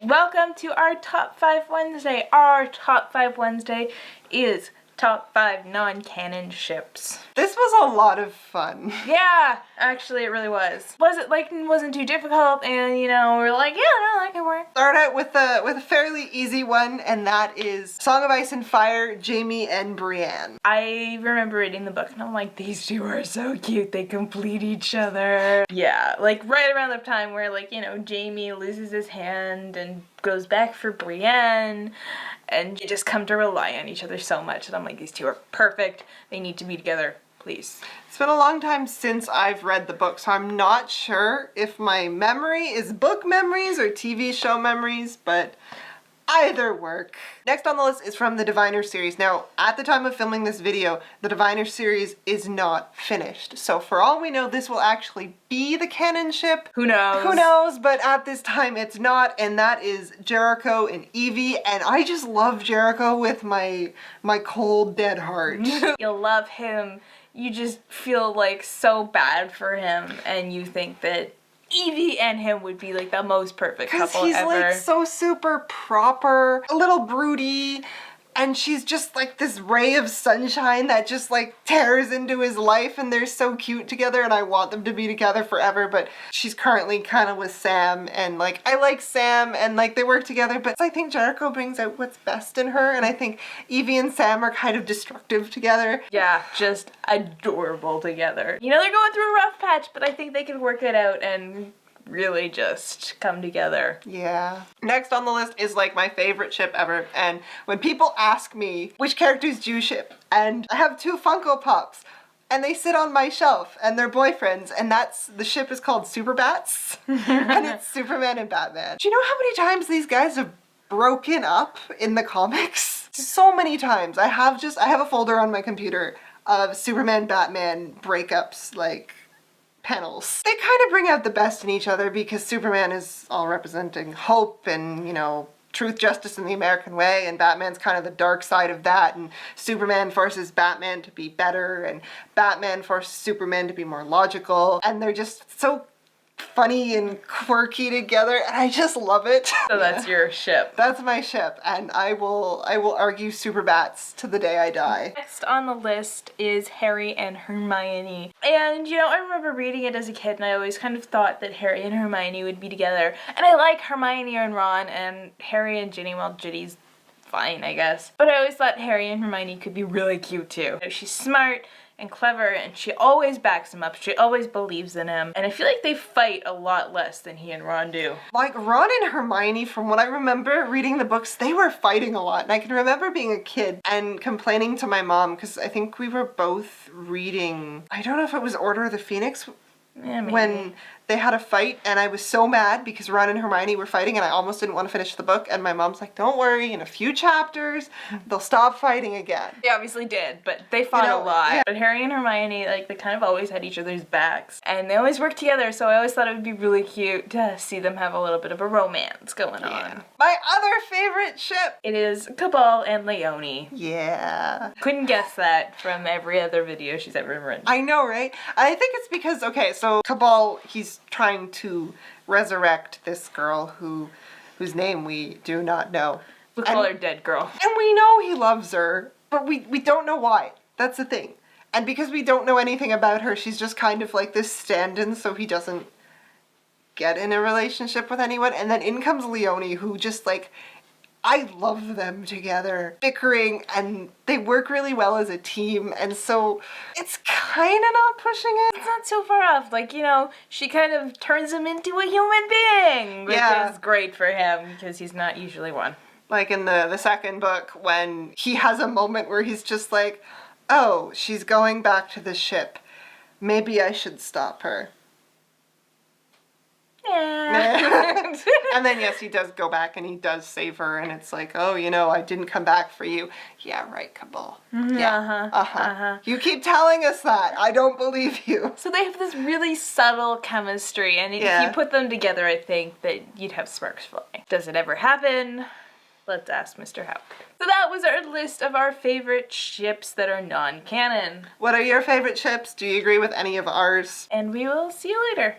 Welcome to our Top 5 Wednesday. Our Top 5 Wednesday is Top 5 Non-Canon Ships. This was a lot of fun. Yeah, actually it really was. Wasn't too difficult, and we're like, yeah, no, that can work. Start out with a fairly easy one, and that is Song of Ice and Fire, Jamie and Brienne. I remember reading the book and I'm like, these two are so cute, they complete each other. Yeah, like right around the time where Jamie loses his hand and goes back for Brienne, and you just come to rely on each other so much, and I'm like, these two are perfect, they need to be together, please. It's been a long time since I've read the book, so I'm not sure if my memory is book memories or TV show memories, but either work. Next on the list is from the Diviner series. Now, at the time of filming this video, the Diviner series is not finished. So for all we know, this will actually be the canon ship. Who knows? Who knows? But at this time, it's not, and that is Jericho and Evie, and I just love Jericho with my cold, dead heart. You'll love him. You just feel like so bad for him, and you think that Evie and him would be like the most perfect couple ever. Because he's like so super proper, a little broody, and she's just like this ray of sunshine that just like tears into his life, and they're so cute together, and I want them to be together forever. But she's currently kind of with Sam, and like I like Sam, and like they work together, but I think Jericho brings out what's best in her, and I think Evie and Sam are kind of destructive together. Yeah, just adorable together. They're going through a rough patch, but I think they can work it out and really just come together. Yeah. Next on the list is like my favorite ship ever, and when people ask me which characters do you ship, and I have two Funko Pops and they sit on my shelf and they're boyfriends, and the ship is called Super Bats and it's Superman and Batman. Do you know how many times these guys have broken up in the comics? So many times. I have a folder on my computer of Superman Batman breakups, like panels. They kind of bring out the best in each other because Superman is all representing hope and, truth, justice, and the American way, and Batman's kind of the dark side of that, and Superman forces Batman to be better, and Batman forces Superman to be more logical, and they're just so funny and quirky together, and I just love it. So that's your ship. That's my ship, and I will argue Super Bats to the day I die. Next on the list is Harry and Hermione. And I remember reading it as a kid, and I always kind of thought that Harry and Hermione would be together. And I like Hermione and Ron, and Harry and Ginny, well, Ginny's fine, I guess. But I always thought Harry and Hermione could be really cute too. She's smart and clever, and she always backs him up. She always believes in him. And I feel like they fight a lot less than he and Ron do. Like Ron and Hermione, from what I remember reading the books, they were fighting a lot. And I can remember being a kid and complaining to my mom, because I think we were both reading, I don't know if it was Order of the Phoenix, when they had a fight, and I was so mad because Ron and Hermione were fighting and I almost didn't want to finish the book, and my mom's like, don't worry, in a few chapters they'll stop fighting again. They obviously did, but they fought a lot. Yeah. But Harry and Hermione, they kind of always had each other's backs, and they always worked together, so I always thought it would be really cute to see them have a little bit of a romance going on. My other favorite ship! It is Cabal and Leonie. Yeah. Couldn't guess that from every other video she's ever written. I know, right? I think it's because, okay, so Cabal, he's trying to resurrect this girl whose name we do not know. We'll call her Dead Girl. And we know he loves her, but we don't know why. That's the thing. And because we don't know anything about her, she's just kind of like this stand-in so he doesn't get in a relationship with anyone. And then in comes Leonie, who just I love them together, bickering, and they work really well as a team, and so it's kind of not pushing it. It's not so far off. She kind of turns him into a human being, which is great for him because he's not usually one. Like in the second book, when he has a moment where he's just like, oh, she's going back to the ship. Maybe I should stop her. Yeah. And then yes, he does go back and he does save her, and it's like, oh, I didn't come back for you. Yeah, right, Cabal. Yeah. You keep telling us that. I don't believe you. So they have this really subtle chemistry, and if you put them together, I think that you'd have sparks fly. Does it ever happen? Let's ask Mr. Houck. So that was our list of our favorite ships that are non-canon. What are your favorite ships? Do you agree with any of ours? And we will see you later.